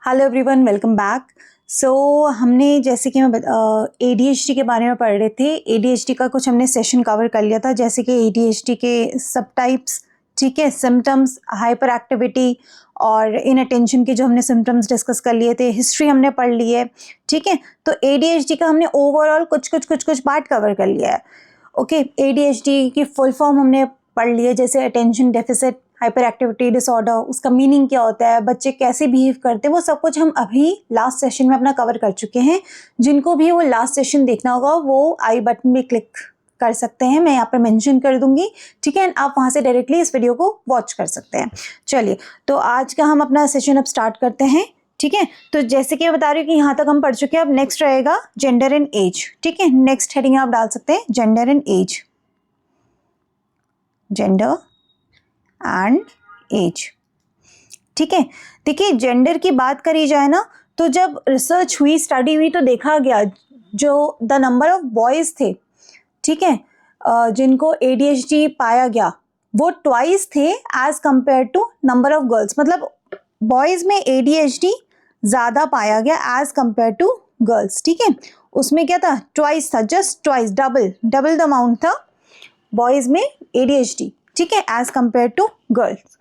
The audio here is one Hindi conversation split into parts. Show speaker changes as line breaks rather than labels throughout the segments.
Hello everyone, welcome back. हमने जैसे कि मैं ADHD के बारे में पढ़ रहे थे। ADHD का कुछ हमने सेशन कवर कर लिया था, जैसे कि ADHD के सब टाइप्स, ठीक है, सिम्टम्स, हाइपर एक्टिविटी और इनअटेंशन के जो हमने सिम्टम्स डिस्कस कर लिए थे, हिस्ट्री हमने पढ़ ली है, ठीक है। तो ADHD का हमने ओवरऑल कुछ पार्ट कवर कर लिया है। ओके, ADHD की फुल फॉर्म हमने पढ़ ली है, जैसे attention deficit hyper activity disorder, उसका मीनिंग क्या होता है, बच्चे कैसे बिहेव करते हैं, वो सब कुछ हम अभी लास्ट सेशन में अपना कवर कर चुके हैं। जिनको भी वो लास्ट सेशन देखना होगा वो आई बटन में क्लिक कर सकते हैं, मैं यहाँ पर मेंशन कर दूंगी, ठीक है। आप वहाँ से डायरेक्टली इस वीडियो को वॉच कर सकते हैं। चलिए, तो आज का हम अपना सेशन अब स्टार्ट करते हैं, ठीक है। तो जैसे कि मैं बता रही हूँ कि यहाँ तक हम पढ़ चुके हैं, अब नेक्स्ट रहेगा जेंडर एंड एज, ठीक है। नेक्स्ट हेडिंग आप डाल सकते हैं gender and age, gender and age, ठीक है। देखिए, जेंडर की बात करी जाए ना, तो जब रिसर्च हुई, स्टडी हुई, तो देखा गया जो द नंबर ऑफ बॉयज थे, ठीक है, जिनको ADHD पाया गया, वो ट्वाइस थे as compare to number of girls. मतलब बॉयज में ADHD ज्यादा पाया गया एज कंपेयर टू गर्ल्स, ठीक है। उसमें क्या था, ट्वाइस था, just twice, double the amount था बॉयज में ADHD, ठीक है, as compare to girls.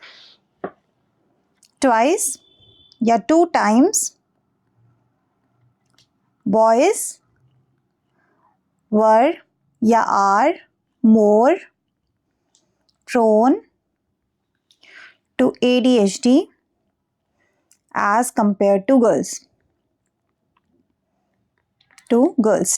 Twice या 2 टाइम्स बॉयज वर या are more prone to ADHD as compared to girls,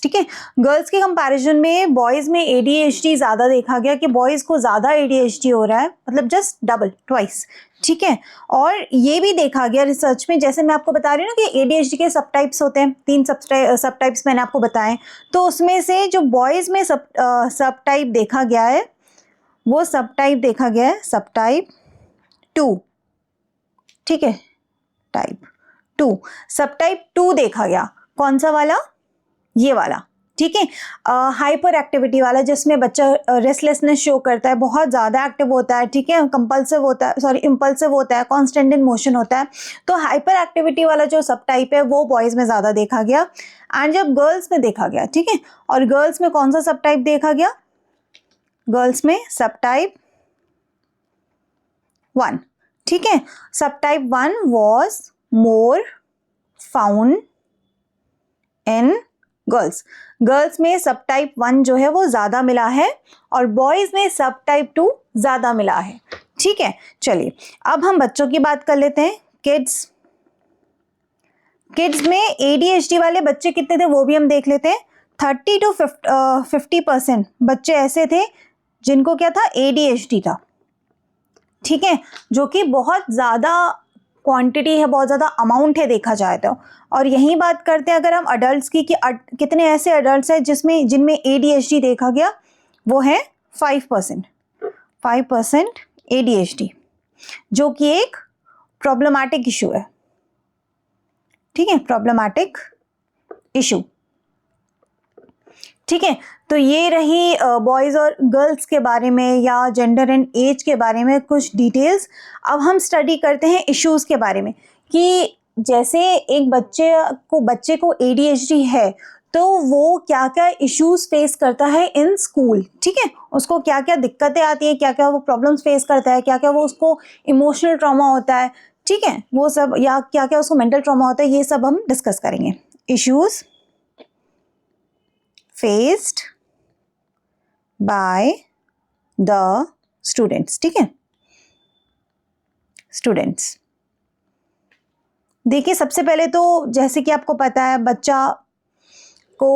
ठीक है। गर्ल्स के कंपैरिजन में बॉयज में ADHD ज्यादा देखा गया, कि बॉयज को ज्यादा ADHD हो रहा है, मतलब जस्ट डबल, ट्वाइस, ठीक है। और ये भी देखा गया रिसर्च में, जैसे मैं आपको बता रही हूँ ना कि ADHD के सब टाइप्स होते हैं, 3 सब टाइप्स मैंने आपको बताए। तो उसमें से जो बॉयज में सब टाइप देखा गया है, वो सब टाइप देखा गया है सब टाइप 2, ठीक है, टाइप 2, सब टाइप 2 देखा गया। कौन सा वाला, ये वाला, ठीक है, हाइपर एक्टिविटी वाला, जिसमें बच्चा रेस्टलेसनेस शो करता है, बहुत ज़्यादा एक्टिव होता है, ठीक है, इम्पल्सिव होता है, कॉन्स्टेंट इन मोशन होता है। तो हाइपर एक्टिविटी वाला जो सब टाइप है वो बॉयज़ में ज़्यादा देखा गया, एंड जब गर्ल्स में देखा गया, ठीक है। और गर्ल्स में कौन सा सब टाइप देखा गया, गर्ल्स में सब टाइप 1, ठीक है। सब type 1 was more found in girls में सब टाइप 1 जो है वो ज्यादा मिला है, और बॉयज में सब टाइप 2 ज्यादा मिला है, ठीक है। चलिए, अब हम बच्चों की बात कर लेते हैं। किड्स में ADHD वाले बच्चे कितने थे वो भी हम देख लेते हैं। 30 to 50% बच्चे ऐसे थे जिनको क्या था, ADHD था, ठीक है, जो कि बहुत ज्यादा क्वांटिटी है, बहुत ज़्यादा अमाउंट है देखा जाए तो। और यही बात करते हैं अगर हम अडल्ट्स की, कि कितने ऐसे अडल्ट्स हैं जिनमें ADHD देखा गया, वो है 5% ADHD, जो कि एक प्रॉब्लमैटिक इशू है, ठीक है, प्रॉब्लमैटिक इशू, ठीक है। तो ये रही बॉयज़ और गर्ल्स के बारे में, या जेंडर एंड एज के बारे में कुछ डिटेल्स। अब हम स्टडी करते हैं इश्यूज़ के बारे में, कि जैसे एक बच्चे को ADHD है, तो वो क्या क्या इश्यूज़ फेस करता है इन स्कूल, ठीक है, उसको क्या क्या दिक्कतें आती है, क्या क्या वो प्रॉब्लम्स फेस करता है, क्या क्या वो उसको इमोशनल ट्रॉमा होता है, ठीक है, वो सब, या क्या क्या उसको मेंटल ट्रॉमा होता है, ये सब हम डिस्कस करेंगे। Issues faced by the students, ठीक है, स्टूडेंट्स। देखिए, सबसे पहले तो जैसे कि आपको पता है, बच्चा को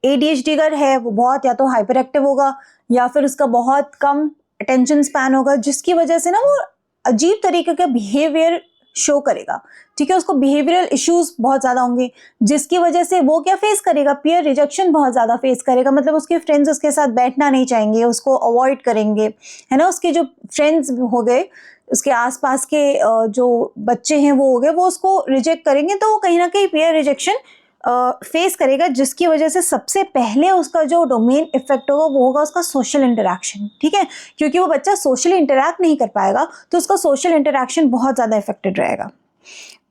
ADHD अगर है, वो बहुत या तो हाइपर एक्टिव होगा, या फिर उसका बहुत कम अटेंशन स्पैन होगा, जिसकी वजह से ना वो अजीब तरीके का बिहेवियर शो करेगा, ठीक है। उसको बिहेवियरल इश्यूज बहुत ज़्यादा होंगे, जिसकी वजह से वो क्या फेस करेगा, पीयर रिजेक्शन बहुत ज़्यादा फेस करेगा। मतलब उसके फ्रेंड्स उसके साथ बैठना नहीं चाहेंगे, उसको अवॉइड करेंगे, है ना। उसके जो फ्रेंड्स हो गए, उसके आसपास के जो बच्चे हैं वो हो गए, वो उसको रिजेक्ट करेंगे, तो वो कहीं ना कहीं पीयर रिजेक्शन फेस करेगा, जिसकी वजह से सबसे पहले उसका जो डोमेन इफेक्ट होगा वो होगा उसका सोशल इंटरैक्शन, ठीक है। क्योंकि वो बच्चा सोशली इंटरैक्ट नहीं कर पाएगा, तो उसका सोशल इंटरैक्शन बहुत ज़्यादा इफेक्टेड रहेगा।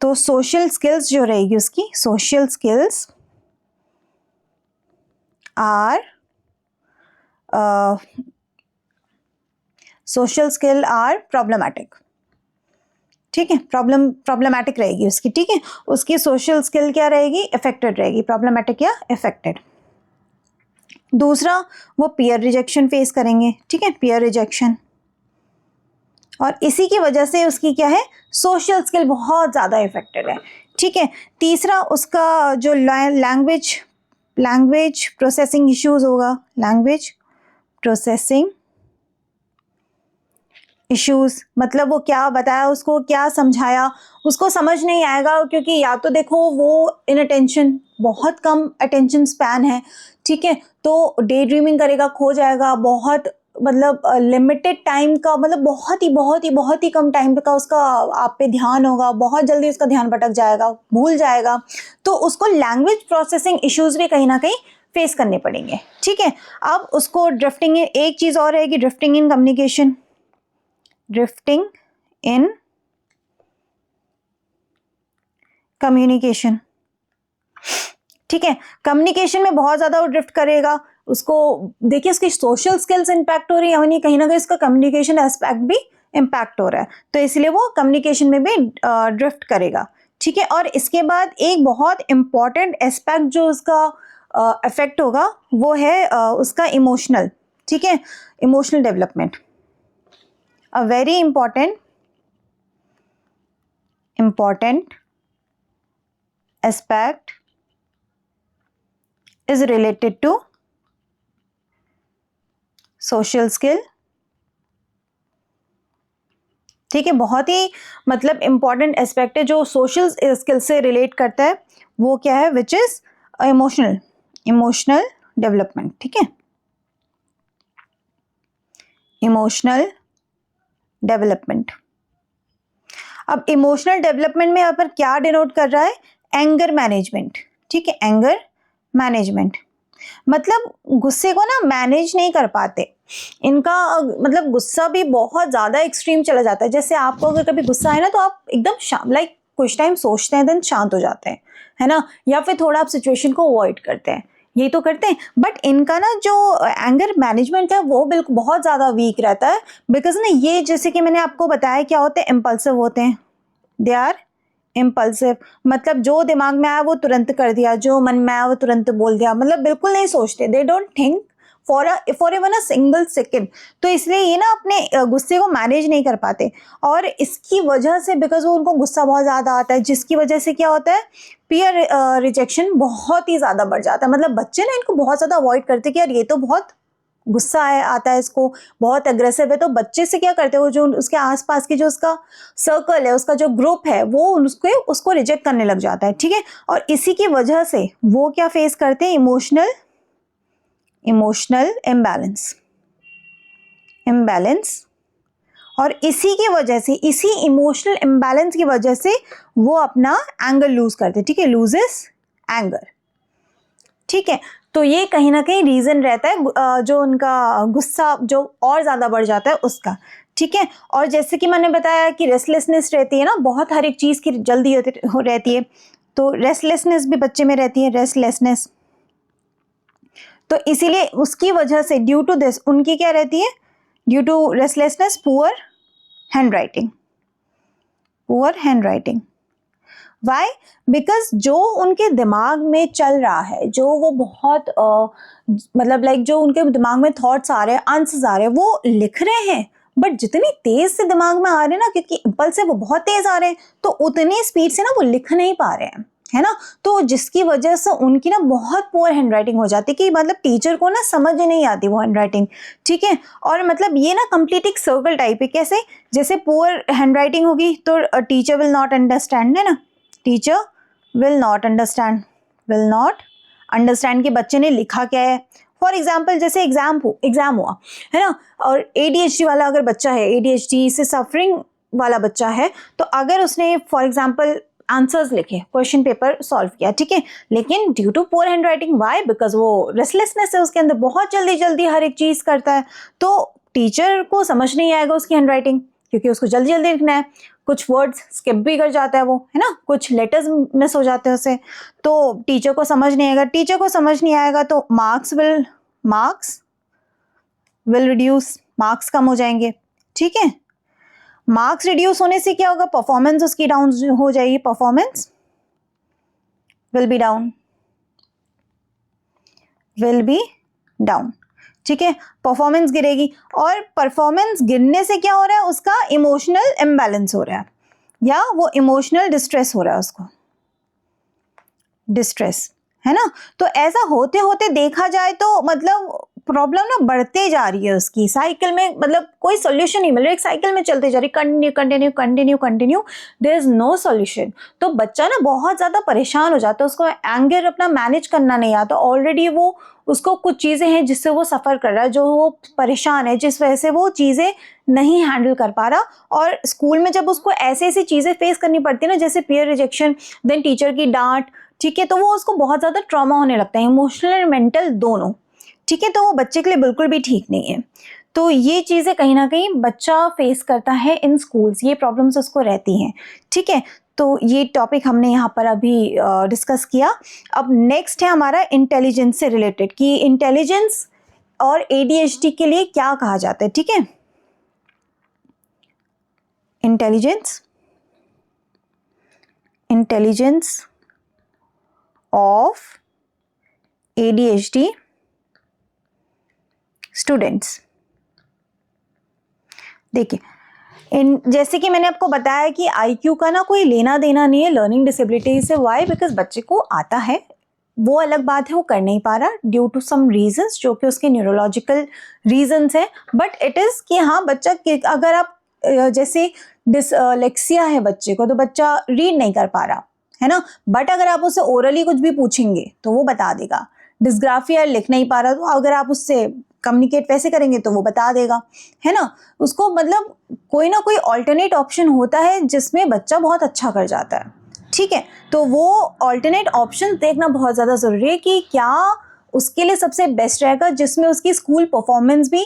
तो सोशल स्किल्स जो रहेगी उसकी, social skills are social skill are problematic, ठीक है, प्रॉब्लमैटिक रहेगी उसकी, ठीक है, उसकी सोशल स्किल क्या रहेगी, अफेक्टेड रहेगी, प्रॉब्लमैटिक या अफेक्टेड। दूसरा वो पीयर रिजेक्शन फेस करेंगे, ठीक है, पीयर रिजेक्शन, और इसी की वजह से उसकी क्या है, सोशल स्किल बहुत ज़्यादा इफेक्टेड है, ठीक है। तीसरा उसका जो लैंग्वेज प्रोसेसिंग इश्यूज होगा, लैंग्वेज प्रोसेसिंग इश्यूज, मतलब वो क्या बताया, उसको क्या समझाया, उसको समझ नहीं आएगा, क्योंकि या तो देखो वो इनअटेंशन, बहुत कम अटेंशन स्पैन है, ठीक है, तो डे ड्रीमिंग करेगा, खो जाएगा, बहुत मतलब लिमिटेड टाइम का, मतलब बहुत ही कम टाइम का उसका आप पे ध्यान होगा, बहुत जल्दी उसका ध्यान भटक जाएगा, भूल जाएगा, तो उसको लैंग्वेज प्रोसेसिंग इश्यूज भी कहीं ना कहीं फेस करने पड़ेंगे, ठीक है। अब उसको ड्रिफ्टिंग, एक चीज़ और रहेगी, drifting in communication, drifting in communication, ठीक है, कम्युनिकेशन में बहुत ज़्यादा वो ड्रिफ्ट करेगा, उसको देखिए उसकी सोशल स्किल्स इंपैक्ट हो रही है, यानी कहीं ना कहीं उसका कम्युनिकेशन एस्पेक्ट भी इंपैक्ट हो रहा है, तो इसलिए वो कम्युनिकेशन में भी ड्रिफ्ट करेगा, ठीक है। और इसके बाद एक बहुत इंपॉर्टेंट एस्पेक्ट जो उसका अफेक्ट होगा वो है उसका इमोशनल, ठीक है, emotional development, a very important aspect is related to social skill, ठीक है, बहुत ही मतलब इंपॉर्टेंट एस्पेक्ट है जो सोशल स्किल से रिलेट करता है, वो क्या है, विच इज इमोशनल डेवलपमेंट, ठीक है, इमोशनल डेवलपमेंट। अब इमोशनल डेवलपमेंट में यहाँ पर क्या डिनोट कर रहा है, एंगर मैनेजमेंट, ठीक है, एंगर मैनेजमेंट, मतलब गुस्से को ना मैनेज नहीं कर पाते, इनका मतलब गुस्सा भी बहुत ज़्यादा एक्सट्रीम चला जाता है, जैसे आपको अगर कभी गुस्सा आए ना तो आप एकदम लाइक कुछ टाइम सोचते हैं, देन शांत हो जाते हैं, है ना, या फिर थोड़ा आप सिचुएशन को अवॉइड करते हैं, ये तो करते हैं, बट इनका ना जो एंगर मैनेजमेंट है वो बिल्कुल बहुत ज़्यादा वीक रहता है, बिकॉज ना ये जैसे कि मैंने आपको बताया क्या होते हैं, इम्पल्सिव होते हैं, दे आर इम्पल्सिव, मतलब जो दिमाग में आया वो तुरंत कर दिया, जो मन में आया वो तुरंत बोल दिया, मतलब बिल्कुल नहीं सोचते, they don't think for even a single second, तो इसलिए ये ना अपने गुस्से को मैनेज नहीं कर पाते, और इसकी वजह से बिकॉज वो उनको गुस्सा बहुत ज़्यादा आता है, जिसकी वजह से क्या होता है, पीयर रिजेक्शन बहुत ही ज़्यादा बढ़ जाता है, मतलब बच्चे ना इनको बहुत ज़्यादा अवॉइड करते कि यार ये तो बहुत गुस्सा आता है, इसको बहुत अग्रेसिव है, तो बच्चे से क्या करते हैं, वो जो उसके आसपास की जो उसका सर्कल है, उसका जो ग्रुप है, वो उसको रिजेक्ट करने लग जाता है, ठीक है, और इसी की वजह से वो क्या फेस करते हैं, इमोशनल इम्बैलेंस, और इसी की वजह से, इसी इमोशनल इम्बैलेंस की वजह से वो अपना एंगर लूज करते हैं, ठीक है, लूजेस एंगर, ठीक है, तो ये कहीं ना कहीं रीजन रहता है जो उनका गुस्सा जो और ज़्यादा बढ़ जाता है उसका, ठीक है। और जैसे कि मैंने बताया कि रेस्टलेसनेस रहती है ना, बहुत हर एक चीज़ की जल्दी रहती है, तो रेस्टलेसनेस भी बच्चे में रहती है, रेस्टलेसनेस, तो इसीलिए उसकी वजह से ड्यू टू दिस उनकी क्या रहती है, due to restlessness poor handwriting, why, because जो उनके दिमाग में चल रहा है, जो वो बहुत मतलब लाइक जो उनके दिमाग में थॉट्स आ रहे हैं, आंसर्स आ रहे हैं, वो लिख रहे हैं, बट जितनी तेज से दिमाग में आ रहे हैं ना, क्योंकि इम्पल्स से वो बहुत तेज आ रहे हैं, तो उतनी स्पीड से ना वो लिख नहीं पा रहे हैं, है ना, तो जिसकी वजह से उनकी ना बहुत पुअर हैंडराइटिंग हो जाती है, कि मतलब टीचर को ना समझ ही नहीं आती वो हैंडराइटिंग, ठीक है। और मतलब ये ना कंप्लीट एक सर्कल टाइप है, कैसे, जैसे पुअर हैंडराइटिंग होगी तो टीचर विल नॉट अंडरस्टैंड, है ना, टीचर विल नॉट अंडरस्टैंड कि बच्चे ने लिखा क्या है, फॉर एग्जाम्पल जैसे एग्जाम हुआ है ना, और ADHD वाला अगर बच्चा है, ADHD से सफरिंग वाला बच्चा है, तो अगर उसने फॉर एग्जाम्पल आंसर्स लिखे, क्वेश्चन पेपर सॉल्व किया, ठीक है, लेकिन due to poor handwriting, why, because वो रेस्टलेसनेस है उसके अंदर, बहुत जल्दी जल्दी हर एक चीज़ करता है, तो टीचर को समझ नहीं आएगा उसकी हैंडराइटिंग, क्योंकि उसको जल्दी जल्दी लिखना है, कुछ वर्ड्स स्किप भी कर जाता है वो, है ना, कुछ लेटर्स मिस हो जाते हैं उसे, तो टीचर को समझ नहीं आएगा। टीचर को समझ नहीं आएगा तो मार्क्स विल रिड्यूस, मार्क्स कम हो जाएंगे। ठीक है, मार्क्स रिड्यूस होने से क्या होगा, परफॉर्मेंस उसकी डाउन हो जाएगी, परफॉर्मेंस विल बी डाउन। ठीक है, परफॉर्मेंस गिरेगी, और परफॉर्मेंस गिरने से क्या हो रहा है, उसका इमोशनल इम्बैलेंस हो रहा है, या वो इमोशनल डिस्ट्रेस हो रहा है, उसको डिस्ट्रेस, है ना। तो ऐसा होते होते देखा जाए तो मतलब प्रॉब्लम ना बढ़ते जा रही है उसकी, साइकिल में मतलब कोई सोल्यूशन नहीं मिल रहा, एक साइकिल में चलते जा रही, continue, there is no solution. तो बच्चा ना बहुत ज़्यादा परेशान हो जाता है, उसको एंगर अपना मैनेज करना नहीं आता, ऑलरेडी वो उसको कुछ चीज़ें हैं जिससे वो सफ़र कर रहा है, जो वो परेशान है, जिस वजह से वो चीज़ें नहीं हैंडल कर पा रहा। और स्कूल में जब उसको ऐसी ऐसी चीज़ें फेस करनी पड़ती है ना, जैसे पीयर रिजेक्शन, देन टीचर की डांट, ठीक है, तो वो उसको बहुत ज़्यादा ट्रॉमा होने लगता है, इमोशनल और मेंटल दोनों। ठीक है, तो वो बच्चे के लिए बिल्कुल भी ठीक नहीं है। तो ये चीज़ें कहीं ना कहीं बच्चा फेस करता है इन स्कूल्स, ये प्रॉब्लम्स उसको रहती हैं। ठीक है, तो ये टॉपिक हमने यहाँ पर अभी डिस्कस किया। अब नेक्स्ट है हमारा इंटेलिजेंस से रिलेटेड, कि इंटेलिजेंस और ADHD के लिए क्या कहा जाता है। ठीक है, इंटेलिजेंस ऑफ ADHD स्टूडेंट्स। देखिए, जैसे कि मैंने आपको बताया कि IQ का ना कोई लेना देना नहीं है लर्निंग डिसेबिलिटी से। वाई? बिकॉज बच्चे को आता है, वो अलग बात है, वो कर नहीं पा रहा ड्यू टू सम रीजंस, जो कि उसके न्यूरोलॉजिकल रीजंस है। बट इट इज़ कि हाँ, बच्चा अगर आप जैसे डिसलेक्सिया है बच्चे को, तो बच्चा रीड नहीं कर पा रहा है ना, बट अगर आप उससे ओरली कुछ भी पूछेंगे तो वो बता देगा। डिस्ग्राफिया, लिख नहीं पा रहा, तो अगर आप उससे कम्युनिकेट वैसे करेंगे तो वो बता देगा, है ना। उसको मतलब कोई ना कोई ऑल्टरनेट ऑप्शन होता है जिसमें बच्चा बहुत अच्छा कर जाता है। ठीक है, तो वो ऑल्टरनेट ऑप्शन देखना बहुत ज़्यादा ज़रूरी है कि क्या उसके लिए सबसे बेस्ट रहेगा, जिसमें उसकी स्कूल परफॉर्मेंस भी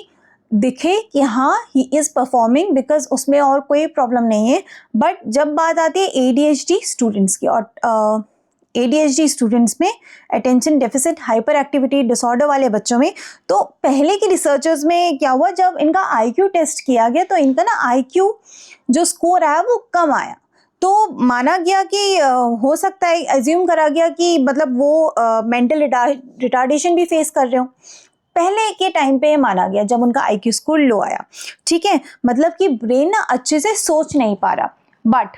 दिखे कि हाँ ही इज़ परफॉर्मिंग, बिकॉज उसमें और कोई प्रॉब्लम नहीं है। बट जब बात आती है ADHD स्टूडेंट्स की, और ADHD स्टूडेंट्स में, attention deficit hyper activity disorder वाले बच्चों में, तो पहले की रिसर्चर्स में क्या हुआ, जब इनका IQ टेस्ट किया गया तो इनका ना IQ जो स्कोर आया वो कम आया। तो माना गया कि हो सकता है, एज्यूम करा गया कि मतलब वो मेंटल रिटार्डेशन भी फेस कर रहे हो। पहले के टाइम पे माना गया जब उनका IQ स्कोर लो आया। ठीक है, मतलब कि ब्रेन ना अच्छे से सोच नहीं पा रहा। बट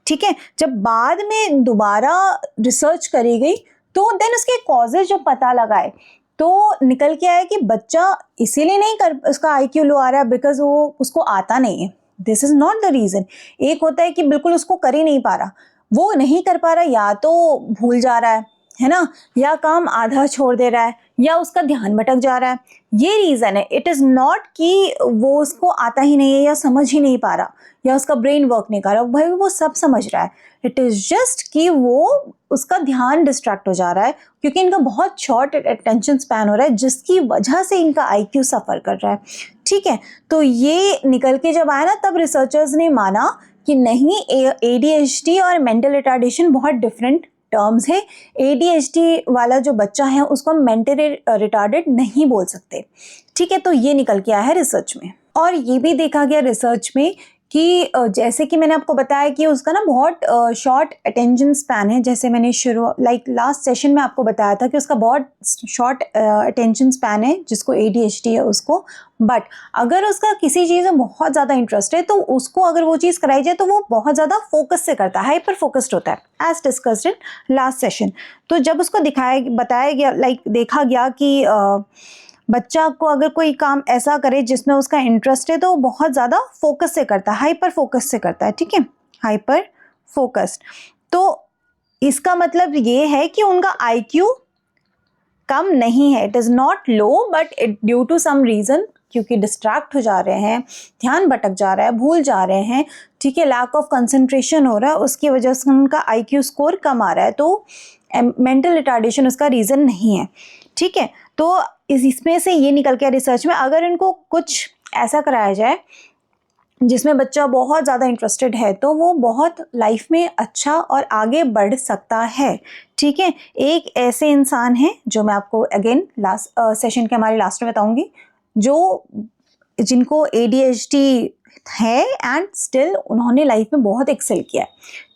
ठीक है, जब बाद में दोबारा रिसर्च करी गई तो देन उसके कॉजेज जो पता लगाए, तो निकल के आया कि बच्चा इसीलिए नहीं कर, उसका IQ लो आ रहा है बिकॉज वो उसको आता नहीं है। This is not the reason. एक होता है कि बिल्कुल उसको कर ही नहीं पा रहा, वो नहीं कर पा रहा, या तो भूल जा रहा है ना, या काम आधा छोड़ दे रहा है, या उसका ध्यान भटक जा रहा है, ये रीज़न है। इट इज़ नॉट कि वो उसको आता ही नहीं है या समझ ही नहीं पा रहा या उसका ब्रेन वर्क नहीं कर रहा, भाई वो सब समझ रहा है। इट इज़ जस्ट कि वो उसका ध्यान डिस्ट्रैक्ट हो जा रहा है, क्योंकि इनका बहुत शॉर्ट अटेंशन स्पैन हो रहा है, जिसकी वजह से इनका IQ सफ़र कर रहा है। ठीक है, तो ये निकल के जब आया ना, तब रिसर्चर्स ने माना कि नहीं, ADHD और मेंटल रिटार्डेशन बहुत डिफरेंट टर्म्स है। ADHD वाला जो बच्चा है उसको हम मेंटली रिटार्डेड नहीं बोल सकते। ठीक है, तो ये निकल के आया है रिसर्च में। और ये भी देखा गया रिसर्च में कि जैसे कि मैंने आपको बताया कि उसका ना बहुत शॉर्ट अटेंशन स्पैन है, जैसे मैंने लास्ट सेशन में आपको बताया था कि उसका बहुत शॉर्ट अटेंशन स्पैन है, जिसको ADHD है उसको। बट अगर उसका किसी चीज़ में बहुत ज़्यादा इंटरेस्ट है तो उसको अगर वो चीज़ कराई जाए तो वो बहुत ज़्यादा फोकस से करता है, हाइपर फोकस्ड होता है, as discussed in last session. तो जब उसको बताया गया, देखा गया कि बच्चा को अगर कोई काम ऐसा करे जिसमें उसका इंटरेस्ट है तो वो बहुत ज़्यादा फोकस से करता है, हाइपर फोकस से करता है। ठीक है, हाइपर फोकस्ड। तो इसका मतलब ये है कि उनका IQ कम नहीं है, it is not low, but it due to some reason, क्योंकि डिस्ट्रैक्ट हो जा रहे हैं, ध्यान भटक जा रहा है, भूल जा रहे हैं, ठीक है, लैक ऑफ कंसंट्रेशन हो रहा है, उसकी वजह से उनका IQ स्कोर कम आ रहा है। तो मेंटल रिटार्डेशन उसका रीज़न नहीं है। ठीक है, तो इसमें से ये निकल के रिसर्च में, अगर इनको कुछ ऐसा कराया जाए जिसमें बच्चा बहुत ज़्यादा इंटरेस्टेड है तो वो बहुत लाइफ में अच्छा और आगे बढ़ सकता है। ठीक है, एक ऐसे इंसान हैं जो मैं आपको अगेन लास्ट सेशन के हमारे लास्ट में बताऊंगी, जो जिनको ADHD है एंड स्टिल उन्होंने लाइफ में बहुत एक्सेल किया है।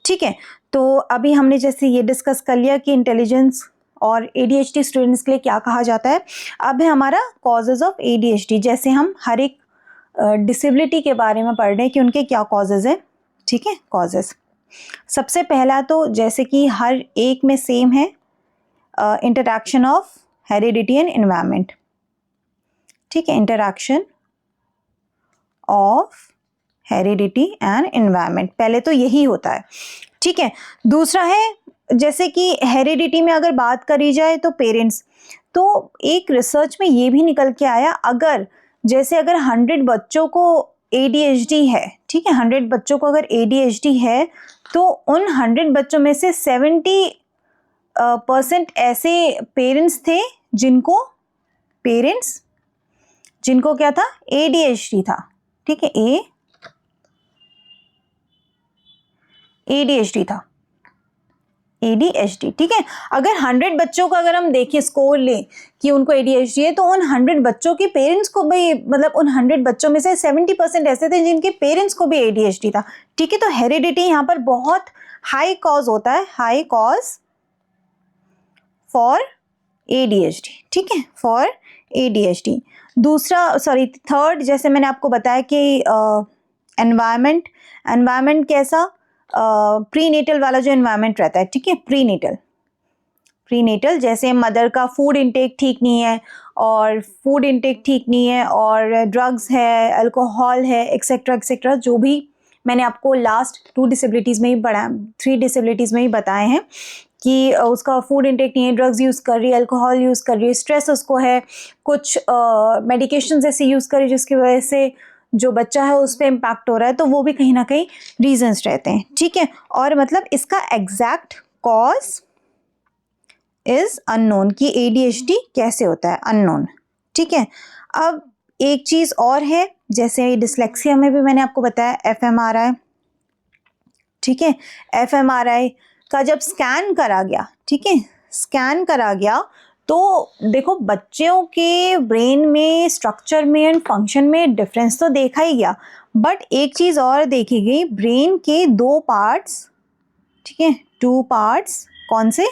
ठीक है, तो अभी हमने जैसे ये डिस्कस कर लिया कि इंटेलिजेंस और ADHD स्टूडेंट्स के लिए क्या कहा जाता है। अब है हमारा कॉजेज ऑफ ADHD, जैसे हम हर एक डिसेबिलिटी के बारे में पढ़ रहे हैं कि उनके क्या कॉजेज हैं। ठीक है, कॉजेज सबसे पहला तो जैसे कि हर एक में सेम है, interaction of heredity and environment. ठीक है, interaction of heredity and environment, पहले तो यही होता है। ठीक है, दूसरा है जैसे कि हेरिडिटी में अगर बात करी जाए तो पेरेंट्स, तो एक रिसर्च में ये भी निकल के आया, अगर 100 बच्चों को ADHD है, ठीक है, 100 बच्चों को अगर ADHD है तो उन 100 बच्चों में से 70% ऐसे पेरेंट्स थे जिनको क्या था, ADHD था। ठीक है, ADHD था, ADHD। ठीक है, अगर 100 बच्चों का अगर हम देखें स्कोर लें कि उनको ADHD है, तो उन 100 बच्चों के पेरेंट्स को भी, मतलब उन 100 बच्चों में से 70% ऐसे थे जिनके पेरेंट्स को भी ADHD था। ठीक है, तो हेरिडिटी यहाँ पर बहुत हाई कॉज होता है, हाई कॉज फॉर ADHD। ठीक है, फॉर ADHD। थर्ड, जैसे मैंने आपको बताया कि एनवायरमेंट कैसा, प्रीनेटल वाला जो एनवायरनमेंट रहता है। ठीक है, प्रीनेटल जैसे मदर का फूड इंटेक ठीक नहीं है और ड्रग्स है, अल्कोहल है, एक्सेट्रा एक्सेट्रा, जो भी मैंने आपको लास्ट 3 डिसेबिलिटीज़ में ही बताए हैं कि उसका फूड इंटेक नहीं है, ड्रग्स यूज़ कर रही है, अल्कोहल यूज़ कर रही है, स्ट्रेस उसको है, कुछ मेडिकेशंस ऐसे यूज़ कर रही है जिसकी वजह से जो बच्चा है उस पर इम्पैक्ट हो रहा है, तो वो भी कहीं ना कहीं रीजंस रहते हैं। ठीक है, और मतलब इसका एग्जैक्ट कॉज इज अननोन, कि ADHD कैसे होता है, अननोन। ठीक है, अब एक चीज़ और है, जैसे डिसलेक्सिया में भी मैंने आपको बताया fMRI। ठीक है, fMRI का जब स्कैन करा गया, ठीक है, स्कैन करा गया तो देखो बच्चों के ब्रेन में स्ट्रक्चर में एंड फंक्शन में डिफरेंस तो देखा ही गया, बट एक चीज़ और देखी गई, ब्रेन के 2 पार्ट्स, ठीक है, 2 पार्ट्स, कौन से,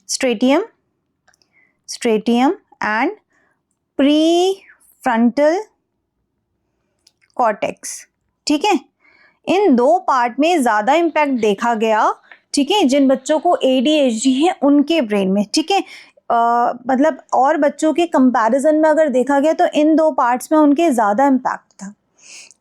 स्ट्रेटियम एंड प्रीफ्रंटल कॉर्टेक्स। ठीक है, इन 2 पार्ट में ज़्यादा इम्पैक्ट देखा गया। ठीक है, जिन बच्चों को ADHD है उनके ब्रेन में। ठीक है, मतलब और बच्चों के कंपैरिजन में अगर देखा गया तो इन 2 पार्ट्स में उनके ज़्यादा इम्पैक्ट था।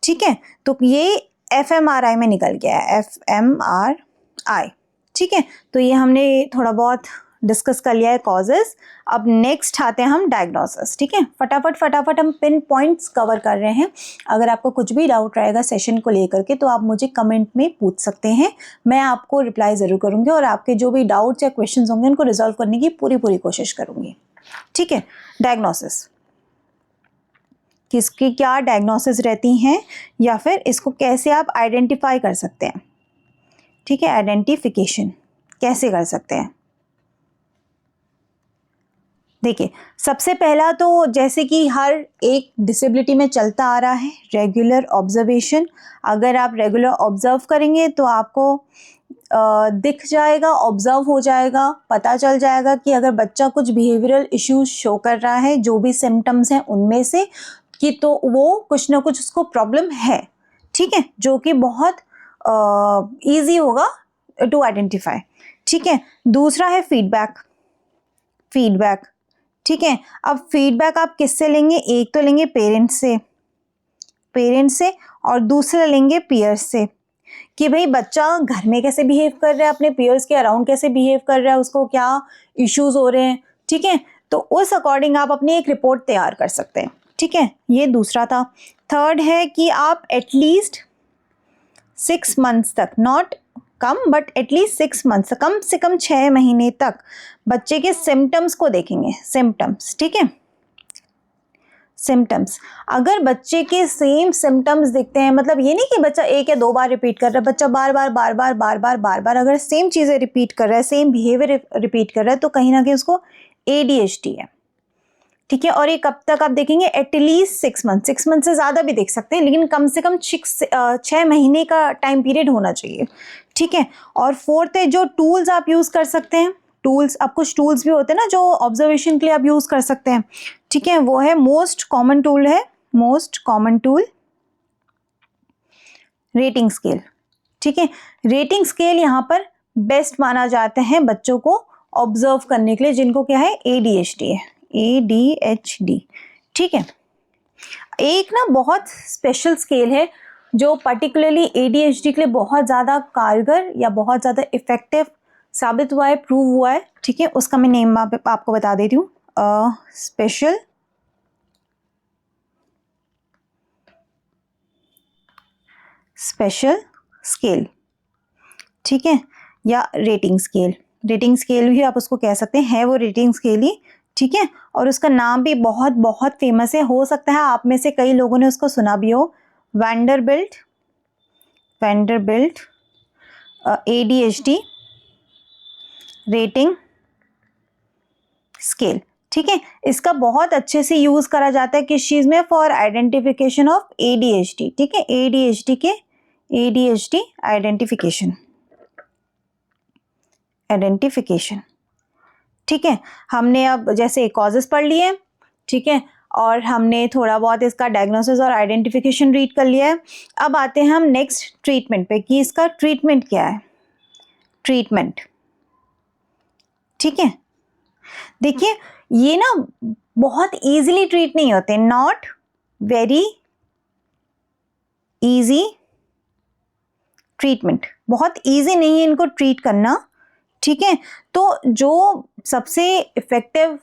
ठीक है, तो ये fMRI में निकल गया है, fMRI। ठीक है, तो ये हमने थोड़ा बहुत डिस्कस कर लिया है कॉजेज। अब नेक्स्ट आते हैं हम डायग्नोसिस। ठीक है, फटाफट हम पिन पॉइंट्स कवर कर रहे हैं। अगर आपको कुछ भी डाउट रहेगा सेशन को लेकर के तो आप मुझे कमेंट में पूछ सकते हैं, मैं आपको रिप्लाई ज़रूर करूँगी और आपके जो भी डाउट्स या क्वेश्चंस होंगे उनको रिजॉल्व करने की पूरी कोशिश करूँगी। ठीक है, डायग्नोसिस, किसकी क्या डायग्नोसिस रहती हैं या फिर इसको कैसे आप आइडेंटिफाई कर सकते हैं। ठीक है, आइडेंटिफिकेशन कैसे कर सकते हैं। देखिए, सबसे पहला तो जैसे कि हर एक डिसेबिलिटी में चलता आ रहा है, रेगुलर ऑब्जर्वेशन। अगर आप रेगुलर ऑब्जर्व करेंगे तो आपको दिख जाएगा, ऑब्जर्व हो जाएगा, पता चल जाएगा कि अगर बच्चा कुछ बिहेवियरल इश्यूज शो कर रहा है, जो भी सिम्टम्स हैं उनमें से, कि तो वो कुछ ना कुछ उसको प्रॉब्लम है। ठीक है, जो कि बहुत ईजी होगा टू आइडेंटिफाई। ठीक है, दूसरा है फीडबैक। ठीक है, अब फीडबैक आप किससे लेंगे, एक तो लेंगे पेरेंट्स से और दूसरा लेंगे पीयर्स से, कि भाई बच्चा घर में कैसे बिहेव कर रहा है, अपने पीयर्स के अराउंड कैसे बिहेव कर रहा है, उसको क्या इश्यूज हो रहे हैं। ठीक है, तो उस अकॉर्डिंग आप अपनी एक रिपोर्ट तैयार कर सकते हैं। ठीक है, ये दूसरा था। थर्ड है कि आप एटलीस्ट 6 मंथ्स तक, नॉट कम बट एटलीस्ट 6 मंथ्स, कम से कम 6 महीने तक बच्चे के सिम्टम्स को देखेंगे, सिम्टम्स। ठीक है, सिम्टम्स, अगर बच्चे के सेम सिम्टम्स दिखते हैं, मतलब ये नहीं कि बच्चा एक या दो बार रिपीट कर रहा है, बच्चा बार बार अगर सेम चीज़ें रिपीट कर रहा है, सेम बिहेवियर रिपीट कर रहा है, तो कहीं ना कहीं उसको ADHD है, ठीक है। और ये कब तक आप देखेंगे, एटलीस्ट 6 मंथ से ज़्यादा भी देख सकते हैं, लेकिन कम से कम 6 महीने का टाइम पीरियड होना चाहिए, ठीक है। और फोर्थ है, जो टूल्स आप यूज़ कर सकते हैं, टूल्स, अब कुछ टूल्स भी होते हैं ना जो ऑब्जर्वेशन के लिए आप यूज़ कर सकते हैं, ठीक है। वो है most common tool rating scale, ठीक है। रेटिंग स्केल यहाँ पर बेस्ट माना जाता है बच्चों को ऑब्जर्व करने के लिए जिनको क्या है, ADHD है, ADHD, ठीक है। एक ना बहुत स्पेशल स्केल है जो पर्टिकुलरली ADHD के लिए बहुत ज़्यादा कारगर या बहुत ज़्यादा इफेक्टिव साबित हुआ है, प्रूव हुआ है, ठीक है। उसका मैं नेम आपको बता देती हूँ, स्पेशल स्केल, ठीक है, या रेटिंग स्केल भी आप उसको कह सकते हैं, है वो रेटिंग स्केल ही, ठीक है। और उसका नाम भी बहुत बहुत फेमस है, हो सकता है आप में से कई लोगों ने उसको सुना भी हो, वैंडरबिल्ट ADHD रेटिंग स्केल, ठीक है। इसका बहुत अच्छे से यूज करा जाता है किस चीज में, फॉर आइडेंटिफिकेशन ऑफ ADHD, ठीक है, ADHD आइडेंटिफिकेशन, ठीक है। हमने अब जैसे कॉजेस पढ़ लिए, ठीक है, और हमने थोड़ा बहुत इसका डायग्नोसिस और आइडेंटिफिकेशन रीड कर लिया है। अब आते हैं हम नेक्स्ट ट्रीटमेंट पे कि इसका ट्रीटमेंट क्या है, ठीक है। देखिए ये ना बहुत इजीली ट्रीट नहीं होते, नॉट वेरी इजी ट्रीटमेंट, बहुत इजी नहीं है इनको ट्रीट करना, ठीक है। तो जो सबसे इफेक्टिव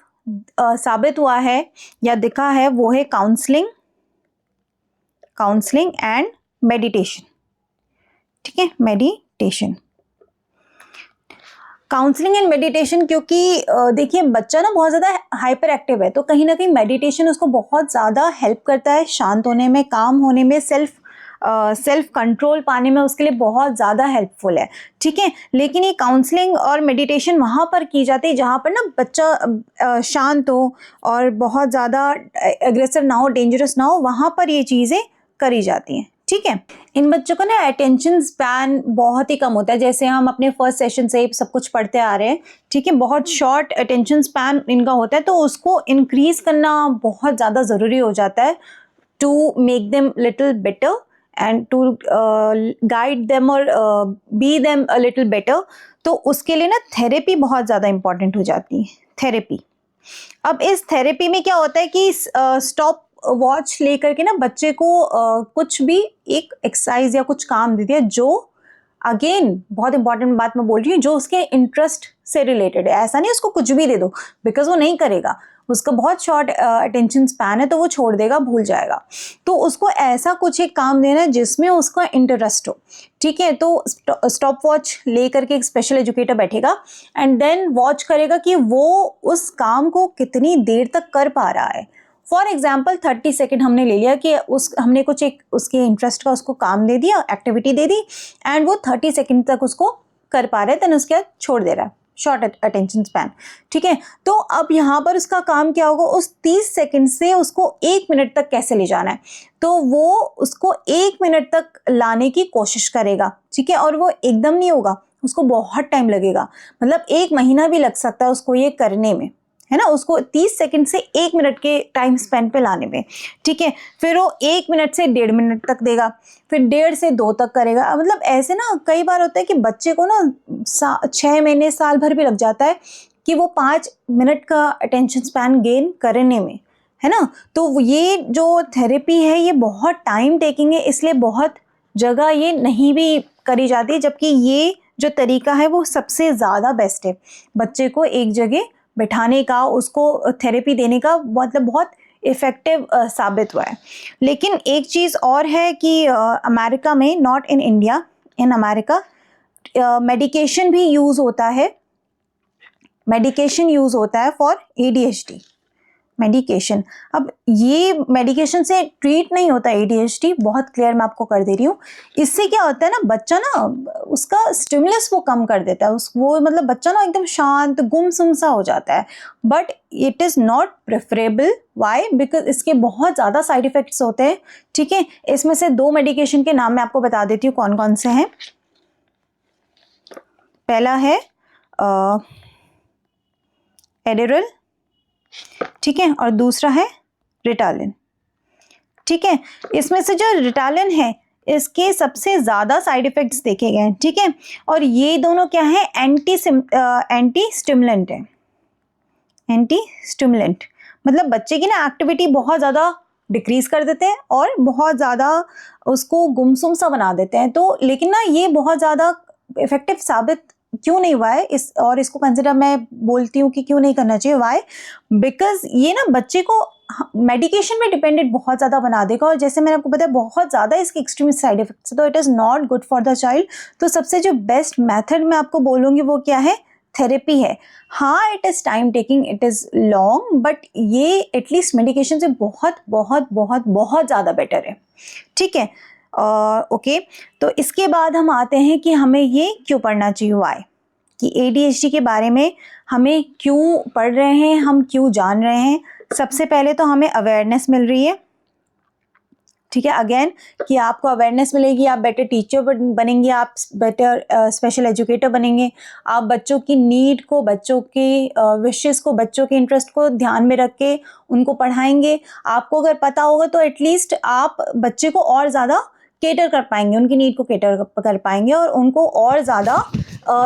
साबित हुआ है या दिखा है वो है काउंसलिंग एंड मेडिटेशन, ठीक है, काउंसलिंग एंड मेडिटेशन, क्योंकि देखिए बच्चा ना बहुत ज़्यादा हाइपर एक्टिव है, तो कहीं ना कहीं मेडिटेशन उसको बहुत ज़्यादा हेल्प करता है शांत होने में, काम होने में, सेल्फ कंट्रोल पाने में उसके लिए बहुत ज़्यादा हेल्पफुल है, ठीक है। लेकिन ये काउंसलिंग और मेडिटेशन वहाँ पर की जाती है जहाँ पर ना बच्चा शांत हो और बहुत ज़्यादा एग्रेसिव ना हो, डेंजरस ना हो, वहाँ पर ये चीज़ें करी जाती हैं, ठीक है। इन बच्चों का ना अटेंशन स्पैन बहुत ही कम होता है, जैसे हम अपने फर्स्ट सेशन से सब कुछ पढ़ते आ रहे हैं, ठीक है, बहुत शॉर्ट अटेंशन स्पैन इनका होता है, तो उसको इंक्रीज करना बहुत ज़्यादा ज़रूरी हो जाता है to make them little better and to guide them और be them a little better. तो उसके लिए ना थेरेपी बहुत ज़्यादा इंपॉर्टेंट हो जाती है, थेरेपी। अब इस थेरेपी में क्या होता है कि स्टॉप वॉच लेकर के ना बच्चे को कुछ भी एक एक्सरसाइज या कुछ काम दे दिया जो, अगेन बहुत इंपॉर्टेंट बात मैं बोल रही हूँ, जो उसके इंटरेस्ट से रिलेटेड है। ऐसा नहीं उसको कुछ भी दे दो, बिकॉज वो नहीं करेगा, उसका बहुत शॉर्ट अटेंशन स्पैन है, तो वो छोड़ देगा, भूल जाएगा। तो उसको ऐसा कुछ एक काम देना है जिसमें उसका इंटरेस्ट हो, ठीक है। तो स्टॉप वॉच लेकर के एक स्पेशल एजुकेटर बैठेगा एंड देन वॉच करेगा कि वो उस काम को कितनी देर तक कर पा रहा है। फॉर एग्जाम्पल 30 सेकेंड हमने ले लिया कि हमने कुछ एक उसके इंटरेस्ट का उसको काम दे दिया, एक्टिविटी दे दी, एंड वो 30 सेकेंड तक उसको कर पा रहे हैं, देन उसके बाद छोड़ दे रहा है, शॉर्ट अटेंशन स्पैन, ठीक है। तो अब यहाँ पर उसका काम क्या होगा, उस 30 सेकेंड से उसको 1 मिनट तक कैसे ले जाना है, तो वो उसको 1 मिनट तक लाने की कोशिश करेगा, ठीक है। और वो एकदम नहीं होगा, उसको बहुत टाइम लगेगा, मतलब 1 महीना भी लग सकता है उसको ये करने में, है ना, उसको 30 सेकंड से 1 मिनट के टाइम स्पेंड पे लाने में, ठीक है। फिर वो 1 मिनट से 1.5 मिनट तक देगा, फिर 1.5 से 2 तक करेगा। मतलब ऐसे ना कई बार होता है कि बच्चे को ना 6 महीने, साल भर भी लग जाता है कि वो 5 मिनट का अटेंशन स्पैन गेन करने में, है ना। तो ये जो थेरेपी है ये बहुत टाइम टेकिंग है, इसलिए बहुत जगह ये नहीं भी करी जाती, जबकि ये जो तरीका है वो सबसे ज़्यादा बेस्ट है बच्चे को एक जगह बैठाने का, उसको थेरेपी देने का, मतलब बहुत इफ़ेक्टिव साबित हुआ है। लेकिन एक चीज़ और है कि अमेरिका में, not in India, in America medication भी यूज़ होता है, फॉर ADHD, मेडिकेशन। अब ये मेडिकेशन से ट्रीट नहीं होता ADHD, बहुत क्लियर मैं आपको कर दे रही हूँ। इससे क्या होता है ना, बच्चा ना उसका स्टिमुलस वो कम कर देता है, वो मतलब बच्चा ना एकदम शांत गुमसुम सा हो जाता है। But it is not preferable. Why? Because इसके बहुत ज़्यादा साइड इफ़ेक्ट्स होते हैं। ठीक है, इसमें से 2 मेडिकेशन के नाम मैं आपको बता देती हूँ कौन कौन से हैं। पहला है एडेरल, ठीक है, और दूसरा है रिटालिन। ठीक है, इसमें से जो रिटालिन है इसके सबसे ज़्यादा साइड इफ़ेक्ट्स देखे गए हैं। ठीक है, और ये दोनों क्या है, एंटी स्टिमुलेंट है। एंटी स्टिमुलेंट मतलब बच्चे की ना एक्टिविटी बहुत ज़्यादा डिक्रीज कर देते हैं और बहुत ज़्यादा उसको गुमसुम सा बना देते हैं। तो लेकिन ना ये बहुत ज़्यादा इफेक्टिव साबित क्यों नहीं हुआ है और इसको कंसिडर मैं बोलती हूँ कि क्यों नहीं करना चाहिए। वाई? बिकॉज ये ना बच्चे को मेडिकेशन में डिपेंडेंट बहुत ज़्यादा बना देगा, और जैसे मैंने आपको बताया बहुत ज़्यादा इसके एक्सट्रीम साइड इफेक्ट्स है, तो it is not good for the child. तो सबसे जो बेस्ट मेथड मैं आपको बोलूँगी वो क्या है, थेरेपी है। हाँ, it is time taking, it is long, but ये एटलीस्ट मेडिकेशन से बहुत बहुत बहुत बहुत ज़्यादा बेटर है। ठीक है, ओके। तो इसके बाद हम आते हैं कि हमें ये क्यों पढ़ना चाहिए, वाई, कि ADHD के बारे में हमें क्यों पढ़ रहे हैं, हम क्यों जान रहे हैं। सबसे पहले तो हमें अवेयरनेस मिल रही है। ठीक है, अगेन कि आपको अवेयरनेस मिलेगी, आप बेटर टीचर बनेंगे, आप बेटर स्पेशल एजुकेटर बनेंगे, आप बच्चों की नीड को, बच्चों के विशेस को, बच्चों के इंटरेस्ट को ध्यान में रख के उनको पढ़ाएंगे। आपको अगर पता होगा तो एटलीस्ट आप बच्चे को और ज़्यादा केटर कर पाएंगे, उनकी नीड को केटर कर पाएंगे और उनको और ज़्यादा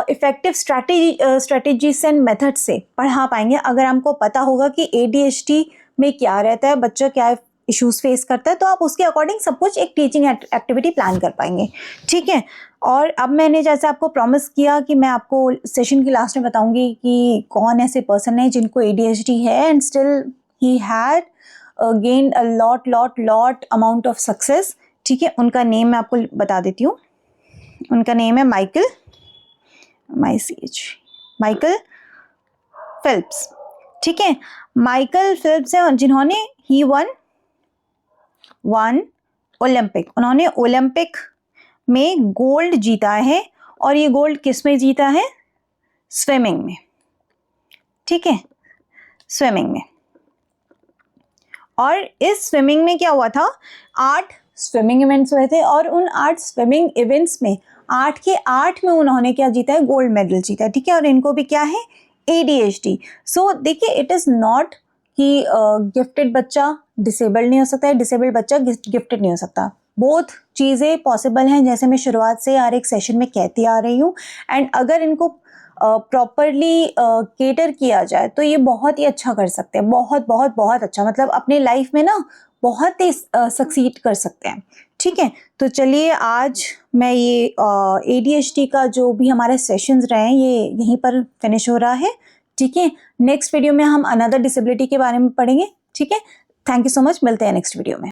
इफ़ेक्टिव स्ट्रैटेजीज एंड मेथड से पढ़ा पाएंगे। अगर हमको पता होगा कि ADHD में क्या रहता है, बच्चा क्या इश्यूज फेस करता है, तो आप उसके अकॉर्डिंग सब कुछ एक टीचिंग एक्टिविटी प्लान कर पाएंगे। ठीक है, और अब मैंने जैसे आपको प्रॉमिस किया कि मैं आपको सेशन की लास्ट में बताऊंगी कि कौन ऐसे पर्सन है जिनको ADHD है and still he had gained a lot amount of success. ठीक है, उनका नेम मैं आपको बता देती हूँ। उनका नेम है माइकल फिलिप्स। ठीक है, माइकल फिलिप्स है जिन्होंने ही वन ओलंपिक, उन्होंने ओलंपिक में गोल्ड जीता है, और ये गोल्ड किस में जीता है, स्विमिंग में। ठीक है, स्विमिंग में। और इस स्विमिंग में क्या हुआ था, 8 स्विमिंग इवेंट्स हुए थे, और उन 8 स्विमिंग इवेंट्स में 8 के 8 में उन्होंने क्या जीता है, गोल्ड मेडल जीता है। ठीक है, और इनको भी क्या है, ADHD। सो देखिए, इट इज़ नॉट कि गिफ्टेड बच्चा डिसेबल्ड नहीं हो सकता है, डिसेबल्ड बच्चा गिफ्टेड नहीं हो सकता। बोथ चीज़ें पॉसिबल हैं, जैसे मैं शुरुआत से हर एक सेशन में कहती आ रही हूँ। एंड अगर इनको प्रॉपरली केटर किया जाए तो ये बहुत ही अच्छा कर सकते हैं, बहुत बहुत बहुत अच्छा, मतलब अपने लाइफ में ना बहुत ही सक्सीड कर सकते हैं। ठीक है, तो चलिए आज मैं ये ADHD का जो भी हमारे सेशंस रहे हैं ये यहीं पर फिनिश हो रहा है। ठीक है, नेक्स्ट वीडियो में हम अनदर डिसेबिलिटी के बारे में पढ़ेंगे। ठीक है, थैंक यू सो मच, मिलते हैं नेक्स्ट वीडियो में।